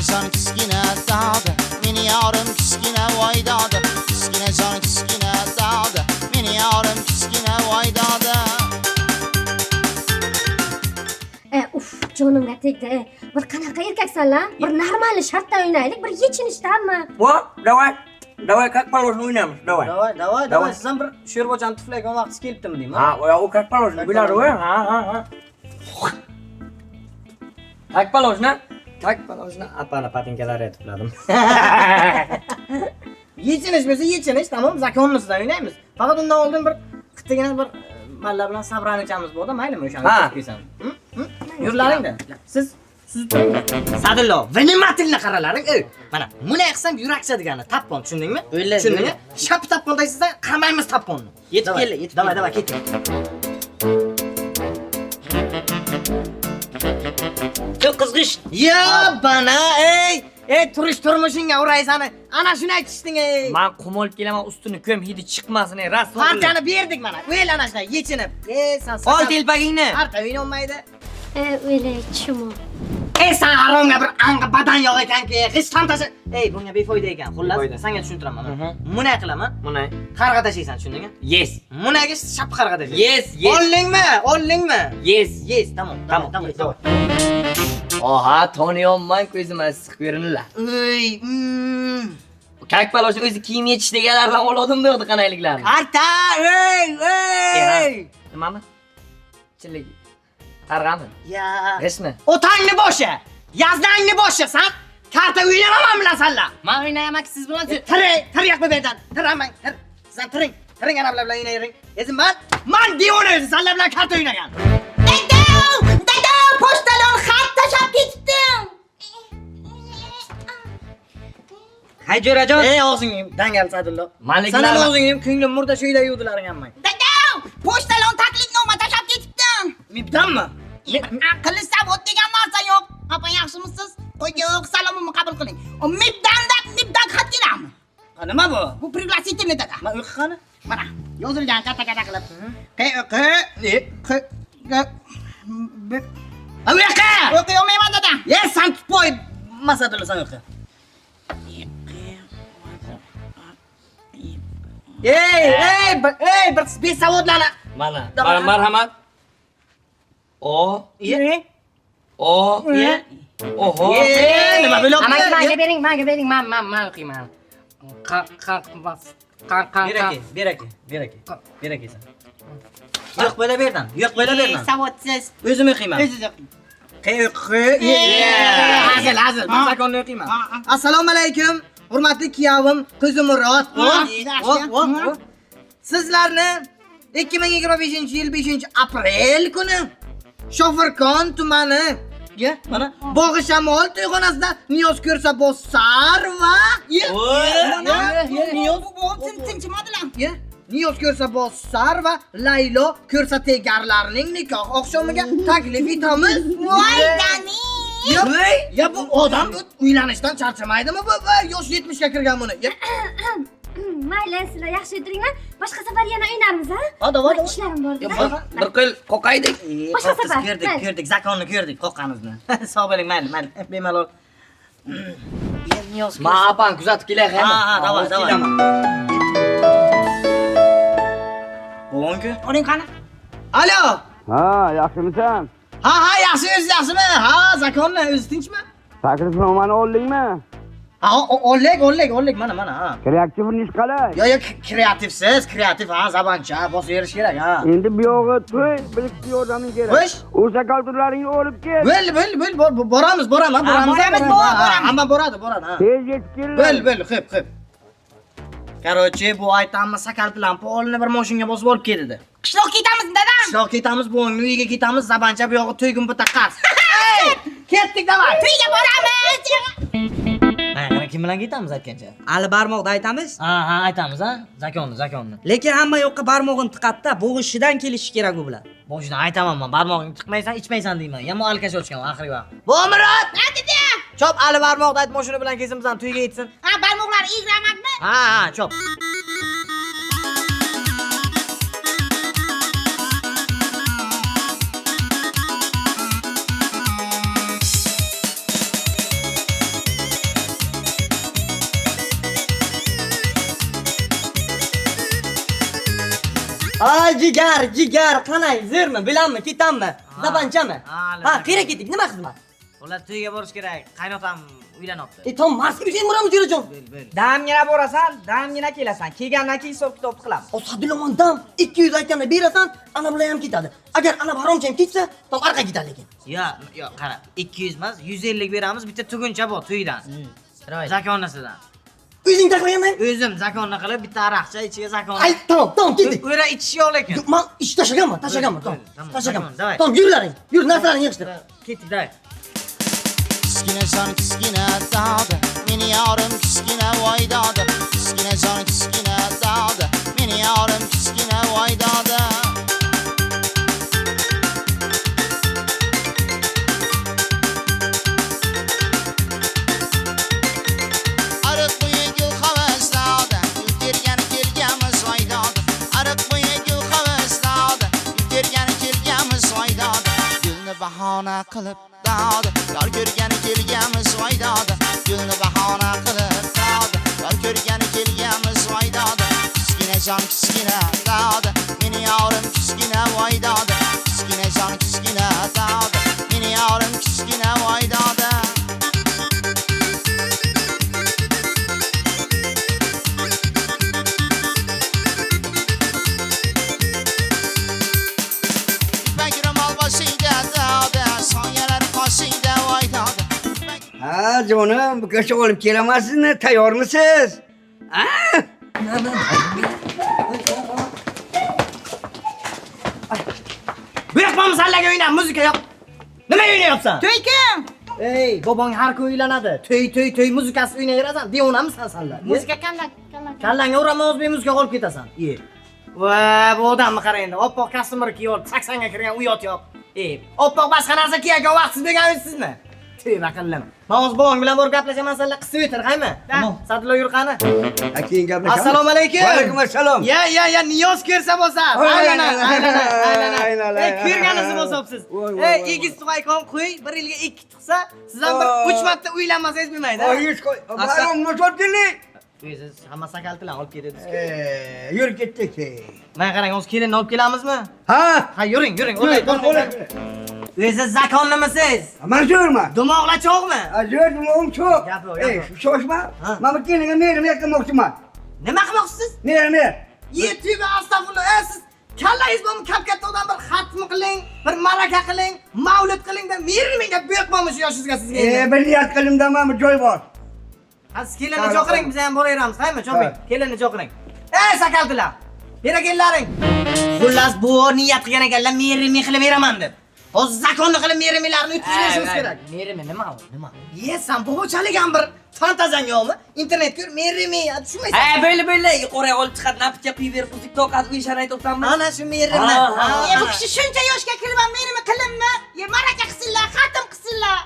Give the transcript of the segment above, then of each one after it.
son kichkina dog'i, meni yorim kichkina voy dog'i. Kichkina son kichkina dog'i, meni yorim kichkina voy dog'i. Jonimga tegdi. Bir qanaqa erkaksan-la? Bir normal shartda o'ynaylik, bir yechinishdanmi? Давай, как положено o'ynaymiz, давай. Давай. Siz ham bir sho'rbochani tuflaygan vaqtingiz kelibdimi deyman. Ha, u как положено, biladi u. Ha. Как положено? Tak palovni apani patinkalariga tufladim. Yechinish bo'lsa yechinish, tamom, zakonimizda o'ynaymiz. Faqat undan oldin bir qittigina bir mallar bilan sabranichamiz bo'ldi, maylimi o'shani qilib kelsan. Yurlaringda. Siz Sadillo, venimatilni qaralaring. Mana buni qilsam yurakcha degani, tappon, tushundingmi? Tushundingmi? Shap tappon deysizda, qamaymiz tapponni. Yetib kel. Davay, ket. Çok qizg'ish. Ya bana, turmushingga uraysani. Ana shuni aytishding, Men qumolib kelaman, ustini ko'm hidi chiqmasin, ras. Partiyani berdik mana. O'yla ana shunday yechinib. Sen Ol telpagingni. Parta o'yin olmaydi. O'ylay, tushundim. Sen haromga bir anga badan yo'q ekan-ki, hech tantasi. Bunga befoyda ekan. Xullas, senga tushuntiraman. Bunday qilaman. Bunday. Qarg'a tashlaysan, tushundingmi? Yes. Bunga shap qarg'a tashlaysan. Yes. Oldingmi? Yes. Tamom. Oha, tanıyolman ko'zim issiq ko'rinlar. Как положено, o'zi kiyim yechish deganlardan oladim deydi qanayliklarni. Qarta, Nimami? Chilik. Qarg'ami? Ya. Resmi? Otangni boshi, yazdangni boshi sen. Karta o'ynamaman bilasanlar. Men o'ynayaman siz bilan. Tiryaq bu yerdan. Tiramang. Sen tiring arablar bilan o'ynayring. O'zim men devona o'zi senlar bilan karta o'ynagan. Dada, pochtalon xat tashab ketdim. Hay jo'rajon. Og'zingni dangal Sadillo. Maliklar. Sen og'zingni ko'nglim murda sho'yla yuvdilaring hammang. Dada, pochtalon taklifnoma tashab ketdim. Mibdanmi? Qilishsam o't degan narsa yo'q. Apa yaxshimisiz? Qo'ying, salomimni qabul qiling. Mibdan xat keladimi? Nima bu? Bu пригласительный dada. Men o'qi qani? Mana, yozilgan katta qilib. O'qiy olmayman dada. Sen tutpoy Masadillo sen o'qi. Bir besavodlarni. Mana. Marhamat. Oho. Nima bo'lyapti? Menga bering, men o'qiyman. Ber aka sen. Yo'q bo'la berdan. Savodsiz. O'zim o'qiyman. Hazil. Zakonni o'qiyman. Assalomu alaykum. Hurmatli kuyovim, Qizimurod. Sizlarni 2025-yil 5-aprel kuni Shofirkon tumani mana Bog'i Shamol to'yxonasida Niyoz ko'rsa Bosar va Niyoz ko'rsa Bosar va Laylo ko'rsa Tegarlarning nikoh oqshomiga taklif etamiz. Voy Dani. Ya bu odam uylanishdan charchamaydimi? Bu yosh 70 ga kirgan buni. Mayli, sizlar yaxshi o'tiringlar. Boshqa safar yana o'ynarmiz, ha? Davay. Ishlarim bor. Bir qo'l qo'qaydik. Boshqa safar. Ko'rdik, zakonni ko'rdik, qo'qqanimizni. Sog' bo'ling, mayli. Bemalol. Ma apang kuzatib kelay. Davay. Bo'g'onku. Uning qani? Alo. Ha, yaxshimisan? Ha, yaxshimi? Ha, zakonni o'zi tinchmi? Taklifnomani oldingmi? Ha, ollik, mana, ha. Kreativ ish qalay? Yo'q, kreativ, ha, zabancha, bosib berish kerak, ha. Endi bu yog'i to'y, bilishli yordaming kerak. Xo'sh. O'sha kalturlaringni olib kel. Boramiz. Hamma boradi, ha. Tez yetib kelinglar. Xo'p. Короче, bu aytamiz sakal bilan polni bir mashinaga bosib olib keldi. Qishloq ketamiz dada. Qishloq ketamiz, bu uyiga ketamiz, zabancha bu yog'i to'ygin bitta qaz. Ketdik, davay. To'yga boramiz. Qani kim bilan ketamiz aytgancha? Ali barmoqda aytamiz. Ha, aytamiz, ha. Zakonni. Lekin hamma yoqqa barmog'ini tiqatda, bo'g'ishidan kelishi kerak bu bilan. Boshidan aytaman men, barmog'ingni tiqmaysan, ichmaysan deyman. Yomon alkash ochgan oxirgi vaqt. Bo'mirod! Dada. Chop Ali barmoqda ayt, mashina bilan kesimizdan to'yga yetsin. Ha, barmoqlar igramakmi? Ha, chop. jigar, qanay, zo'rmi, bilanmi, ketammi? Zabanchami? Ha, qayerga ketdik? Nima xizmat? Ular to'yga borish kerak. Qaynotam uylanyapti. Tom Marsga biz ham boramiz, Jo'rajon. Damgina borasan, damgina kelasan. Kelgandan keyin hisob kitob qilamiz. Osadilomon dam 200 aytganda berasan, ana bilan ham ketadi. Agar ana haromcha ham ketsa, tom orqa ketadi lekin. Yo, qara. 200 emas, 150 beramiz. Bitta tuguncha bor to'ydan. Zakonasidan. O'zing taqlaganman. O'zim zakonni qilib bitta aroqcha ichiga zakon. Ay, tamam, ketdik. O'ra ichish yo'q lekin. Men ish tashlaganman, tom. Tamam, Tashlaganman. davay. Tom, yurlaring. Yur, narsalaring yig'ishtir. Ketdik, davay. Kichkina jon kichkina dog'i meni yorim kichkina voy dog'i kichkina jon kichkina dog'i meni yorim kichkina voy dog'i ariq bo'yi gul havasladi gul tergani kelganmiz voy dog'i ariq bo'yi gul havasladi gul tergani kelganmiz voy dog'i gulni bahona qilib dog'i yol ko'rgani kelganmiz voy dog'i gulni bahona qilib dog'i yol ko'rgani kelganmiz voy dog'i kichkina jon kichkina dog'i meni yorim kichkina voy dog'i kichkina jon kichkina dog'i meni yorim kichkina voy dog'i Ha canım, bu köşe olip gelemezsiniz. Tayyor musunuz? Ha? Bu yoqma masallaga o'ynab, muzika yo'q. Nima o'ynayapsan? To'y kim? Ey, bobong har kun uylanadi. To'y muzikasi o'ynayverasan. Devonamisan senlar. Muzika kallang. Kallangga urama o'zbek muzika olib ketasan. Va, bu odamni qarang endi. Oppoq kostyumlar kiyib, 80ga kirgan uyat yo'q. Oppoq boshqa narsa kiygan vaqtsiz bergansizmi? Tevba qildim. Men o'z bobong bilan borib gaplashaman, senlar qisib o'tir, qaymi? Tamam. Sadlo yur qani. Keyin gaplashamiz. Assalomu alaykum. Va alaykum assalom. Ya, niyoz ko'rsa bo'lsa. Aynan. Ey, ko'rganingiz bo'lsa siz. Ey, egiz tug'aykom qo'y, bir yilga 2 tug'sa, siz ham bir 3 marta uylanmasangiz bo'lmaydi. Oyish qo'y. Barom nosotdilik. Siz hamma sakaltilar olib ketdingiz. Yur ketdik. Men qarang, o'z kelinni olib kelamizmi? Ha? Yuring. O'zi zakonnimisiz? Manzurma. Dumoqlar cho'qmi? Ajur dumog'im cho'q. Gapir. Ey, shoshma. Men bu kelinga merim yaqinmoqchiman. Nima qilmoqchisiz? Mer. YouTube astag'firullah. Siz kallangiz bo'lmi? Katta odam bir xatmi qiling, bir maraka qiling, mavlud qiling deb merimga buyurtmamoq yoshingizga sizga. Bir niyat qildim bir joy bor. Siz kelinni cho'qiring, biz ham boraveramiz, qaymi? Cho'qing. Kelinni cho'qiring. Ey sakaltilar. Bera kellaring. Xullas bu niyat qilgan ekanlar, merimi qilib beraman deb. O'z zakonni qilib merimilarni o'tkazishimiz kerak. Merimi nima u? Sen bobochalik ham bir fantaziyang yo'qmi? Internet ko'r, merimi, tushunmaysan. Ha, böyle yuqoriga olib chiqadi, napcha piyverib, muzik to'qadi, uy sharoit o'tamiz. Ana shu merimi. Bu kishi shuncha yoshga kirib ham merimi qilinmi? Maraka qilsinlar, xatim qilsinlar.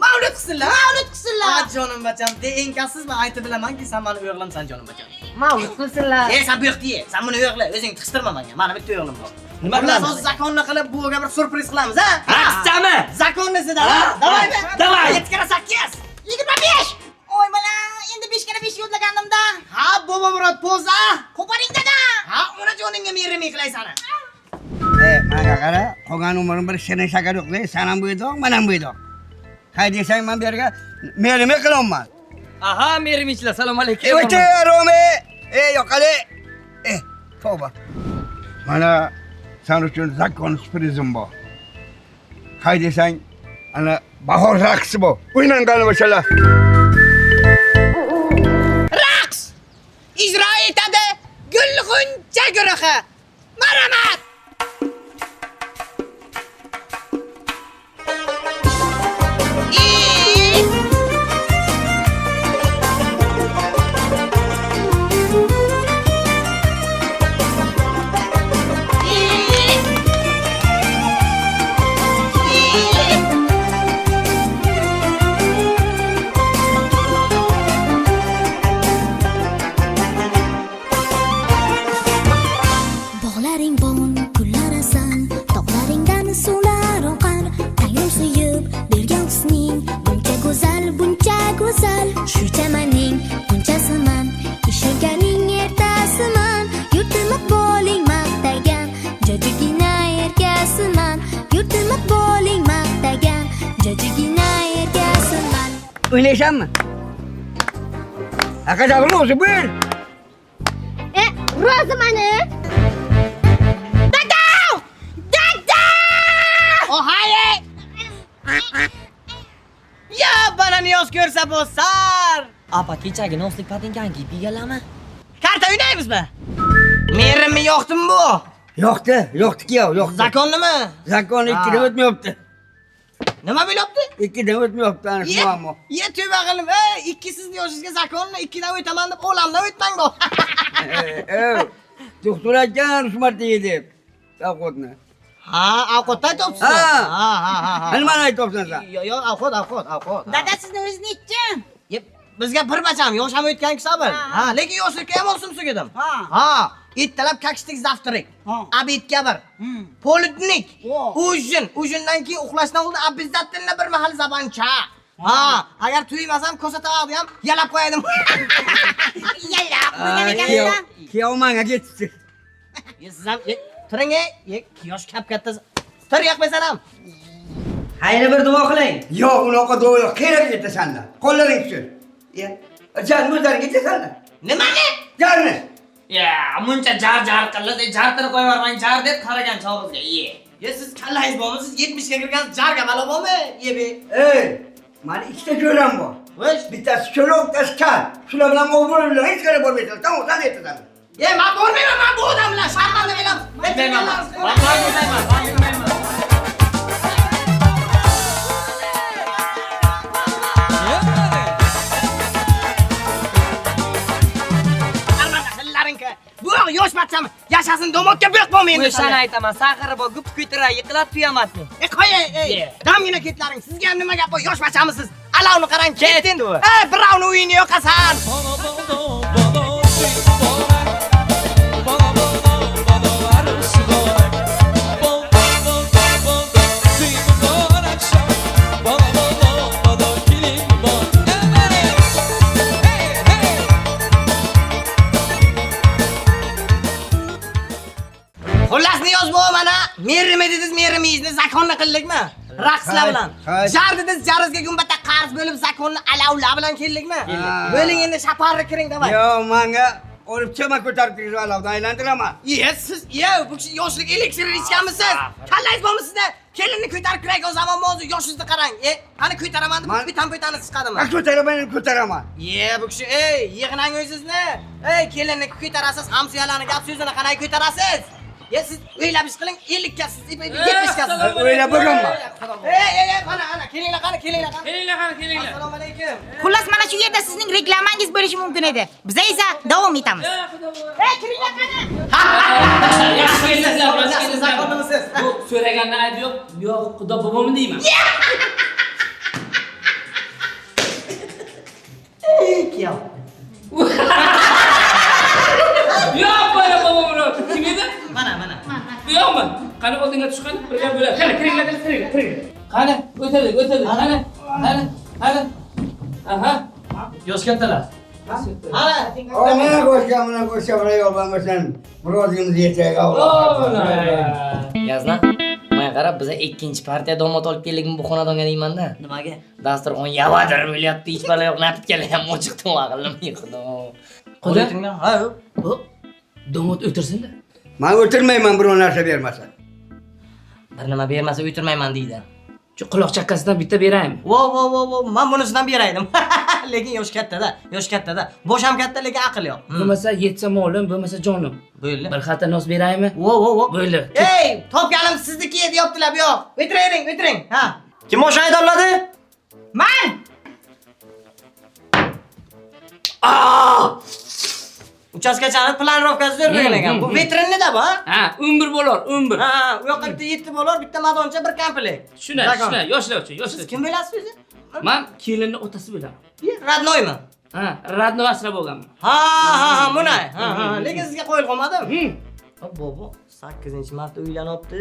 Mavlud qilsinlar. Mavlud qilsinlar. Jonim bacham, deyinkasizmi? Aytib bilamanki, sen meni o'g'limsan jonim bacham. Mavlud qilsinlar. Sen bu yoqda ye. Sen buni o'g'li, o'zing tiqistirma menga. Meni bitta o'g'lim bor. Nima qilamiz? O'z zakonni qilib buga bir surpriz qilamiz, ha? Raqsami? Zakonnisida. Davaymi? Davay. 7 kira 8. 25. Oy bala, endi 5 kira 5 yo'llaganimda. Ha, bobo murod poza. Qo'paring dada. Ha, ona joningga merimi qilaysan. Menga qara, qolgan umrim bir shirin shakar yo'qday, sen ham bu edoq, men ham bu edoq. Hay desang men bu yerga merimi qilaman. Aha, merimichlar, assalomu alaykum. Evacha Rome. Yo'qali. Tavba. Mana sen uchun zakon sürprizim bor. Hay desang, ana bahor raqsi bor. O'ynangani masalan. Raqs! Ijro etadi Gulg'uncha guruhi. Marhamat. Bog'laring bon Oynaysanmı? Hakikaten olsun buyur. Rozi mani. O hayır. Ya bana niyoz ko'rsa bo'lsar. Apa kechagi noslik patinkan kiyib eganlarmi? Karta o'ynaymizmi? Merimmi yo'qdimi bu? Yo'qdi ki yo'qdi. Zakonnimi? Zakon ikkidan o'tmayapti. Nima bo'lyapti? İkkidan o'tmayapti ana shu muammo. Ye tövbe qilib, ikki sizni yoshingizga zakonni ikkidan o'taman deb olamdan o'tmang bu. Doktor aytgan uch marta yedib. Ovqatni. Ha, ovqatdan aytyapsiz. Ha. Nimani aytyapsan sen? Yo, ovqat. Dada sizni o'zi nechi? Bizga bir bacham yosham o'tgan hisobi. Ha, lekin yoshlikka ham olsimsiz edim. Ha, ertalab kakishlik zavtrak. Abidga bir. Poludnik. Ujindan keyin uxlashdan oldin обязательно bir mahal zabancha. Ha, agar tuymasam ko'rsatavdim ham yalab qo'yadim. Yalab. Kiyovmanga ketdi. Siz ham turing, yosh katta. Tur yoqmaysan ham. Hayri bir duo qiling. Yo'q, unaqa duo yo'q. Kerak edi senda. Qo'llaring tushir. Jan o'zlaring ketasanlar. Nimani? Jarni. Ya, muncha jar qildi, jartirib qo'yarman, jar deb qaragan chog'izga. Ye siz kallangiz bormi? Siz 70 ga kirgan jarga balo bormi? Yebe. Mani ikkita ko'ram bor. Vosh. Bittasi cho'loq, bittasi kal. Shular bilan o'g'il bilan hech qanday bo'lmaysan. Tamam, sen aytasan. Men bormayman, men bu odam bilan sharmanda bilan. Bu yosh bacham yashasin domodga bo'q bo'lmaydi. O'shani aytaman, sahari bor, gup ko'tira, yiqilib tuyamatni. Qo'y, damgina ketlaring. Sizga ham nima gap bor? Yosh bachamisiz? Alavni qarang, ketdi. Birovni uyini yo'qasan. Xullas niyoz bu mana merimi dediz merimizni zakonni qildikmi? Raqslar bilan. Jar dediz jarizga gumbatda qarz bo'lib zakonni alavlar bilan keldikmi? Bo'ling endi shaparni kiring davay. Yo, menga olib chama ko'tarib kirib alavdan aylantiraman. Siz bu kishi yoshlik elektr ichganmisiz? Kallangiz bormi sizda? Kelinni ko'tarib kiray o zaman mozu yoshingizni qarang. Qani ko'taraman deb bitan chiqadimi? Ko'taraman. Bu kishi yig'nang o'zingizni. Kelinni ko'tarasiz, hamsuyalarni gap so'zini qanday ko'tarasiz? Siz o'ylab ish qiling, 50 ga siz 70 ga siz. O'ylab bo'lganman. Mana kelinglar qani. Kelinglar. Assalomu alaykum. Xullas mana shu yerda sizning reklamangiz bo'lishi mumkin edi. Biz esa davom etamiz. Kiringlar qani. Yaxshi zakonnimisiz? Bu so'ragandan ayb yo'q, xudo bobomni deyman. Kiyav. Yo'q, bola bobomni. Kim edi? Mana. Bu yo'qmi? Qani oldinga tushgan, birga bo'ladi. Qani, kiringlar. Qani, o'tadi. Qani. Aha. Yosh kattalar. Mana qo'shga bir yo'l bo'lmasan, birozimiz yetayga Yazna, men qarab biza ikkinchi partiya domod olib keldik bu xonadonga deyman-da. Nimaga? Dasturxon yavadir bo'lyapti, hech balo yo'q, napitkalar ham ochiqdim aqlim xudo. Qo'litingdan, bu domod o'tirsin-da. Men o'tirmayman biror narsa bermasa. Bir nima bermasa o'tirmayman deydi. Shu quloq chakkasidan bitta beraymi? Vo, men bunisidan beraydim. Lekin yosh kattada. Bosh ham katta, lekin aql yo'q. Bo'lmasa yetsa molim, bo'lmasa jonim. Bo'ldi. Bir xatta nos beraymi? Vo. Bo'ldi. Topganim sizniki edi, deyaptilar bu yoq. O'tiring. Ha. Kim moshani tanladi? Men. Uchastkachani planirovkasi zo'rlagan ekan. Bu vetrinni-da bu, ha? Ha, umr bo'lar, umr. Ha, u yoqqa bitta 7 bo'lar, bitta madoncha, bir komplekt. Shuna, yoshlar uchun. Siz kim bo'lasiz o'zi? Men kelinning otasi bo'laman. Radnoymi? Ha, radno asrab bo'lganman. Ha, bunay. Ha. Lekin sizga qo'yil qolmadim. Bobo 8-marta uylanyapti.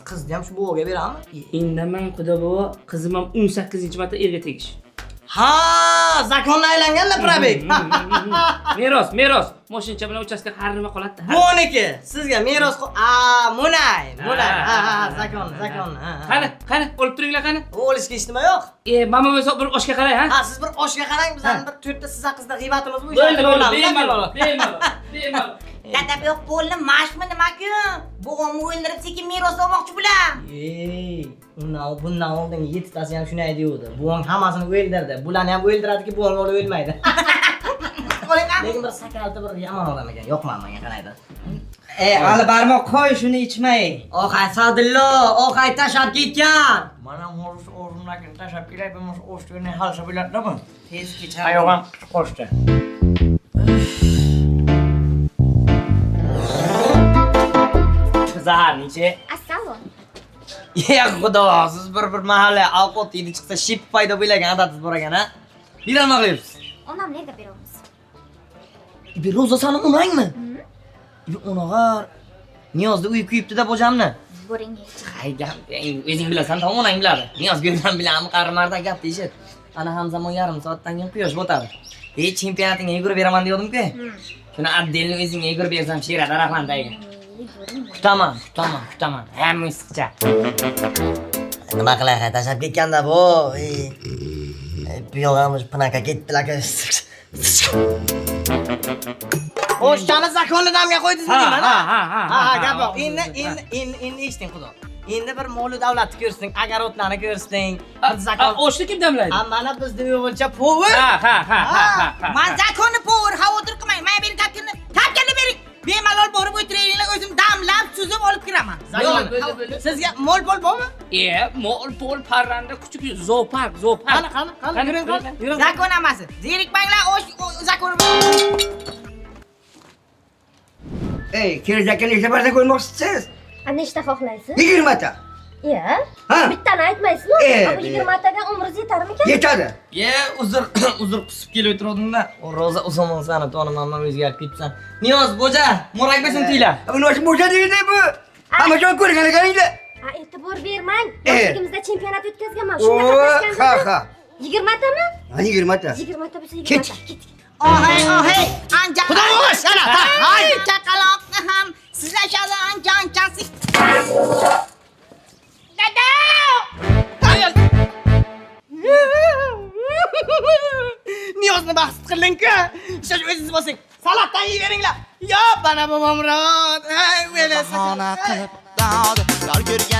Qizni ham shu buviga berami? Indaman xudo bobo, qizim ham 18-marta erga tegish. Ha, zakonni aylanganlar probek. Meros. Moshincha bilan uchastka qarinma qoladi. Buniki sizga meros Munay. Zakon. Qani, olib turinglar qani. O'lishga hech nima yo'q. Mama bo'lsa bir oshga qarang, ha? Ha, siz bir oshga qarang, bizdan bir 4 ta siz haqingizda g'iybatimiz bu. Bemalol. Dadam yo'q bo'ldi, mashmi nima-ku? Bo'g'imni o'ldirib sekin meros olmoqchi bular. Bundan oldin 7 tasi ham shunday deydi. Buvang hammasini o'ldirdi. Bularni ham o'ldiradiki, buvang o'lmaydi. Lekin bir sakalti bir yomon odam ekan, yoqmadi menga qaraydi. Ali barmoq qo'y, shuni ichmay. Oqay Sadillo, oqay tashab ketgan. Mana o'rus o'rnakini tashab kelayapmiz, o'shni halsa biladimi? Tez kechar. Ayog'im qo'shdi. Zaharnichi. Assalomu. Ya xudo, siz bir mahalla ovqat yedi chiqsa ship paydo bo'lagan odatingiz bor ekan, ha? Nima qilibsiz? Onam nerga beramiz? Bir roza sana unangmi? Unog'ar Niyozda uy kuyibdi-da bojamni. Bo'ring. Hay gap, o'zing bilasan, onang biladi. Niyoz bergan bilanmi qarimarda gap deyishit. Ana ham zamon yarim soatdan keyin quyosh botadi. Chempionatingga yugurib beraman degandim-ku. Shuni addelni o'zingga yugurib bersam shira daraxtlandayga. Kutaman. Hamma issiqcha. Nima qilay, tashab ketganda bu. Bu yog'imiz panaqa ketdilar-ku. O'shchani zakonni damga qo'ydingizmi deyman? Ha, gap yo'q. Endi eshiting xudo. Endi bir mol davlatni ko'rsang, agarotlarni ko'rsang, zakon. O'shni kim damlaydi? Mana bizning yo'lcha power. Ha. Men zakonni power xavotir qilmang. Men bering kapkani bering. Bemalol borib o'tirayliklar, o'zim damlab, suzib olib kiraman. Sizga mol bormi? Mol parranda kuchuk zoopark. Qani, yuring. Zakon hammasi. Zerikmanglar, zakon. Kelajakka nechta farzand ko'rmoqchisiz? Nechta xohlaysiz? 20 ta. Iya. Ha? Bittani aytmaysizmi? Bu 20 taga umringiz yetarmikan? Yetadi. Uzr qisib kelib o'tirdim-da. Roza Usmonov sani tonimanman o'zgarib ketibsan. Niyoz boja, mo'rak bersin tuylar. Buni o'sha bo'sha deydi bu. Hamma joy ko'rgan ekaningda. E'tibor bermang. Yoshligimizda chempionat o'tkazganman. Shunga qatnashgandim. Ha. 20 tami? 20 ta. 20 ta bo'lsa 20 Ket. ta. Ket. Ohay, ancha. Xudosh, ana, hay, chaqaloqni ham sizlashadi ancha-anchasi. Dada! Niyozni bahs qilding-ku. Shosh o'zingiz bosing. Salatdan yeveringlar. Yo, bana bu Momrod. Hay, bahona qilib dod, yor ko'rgan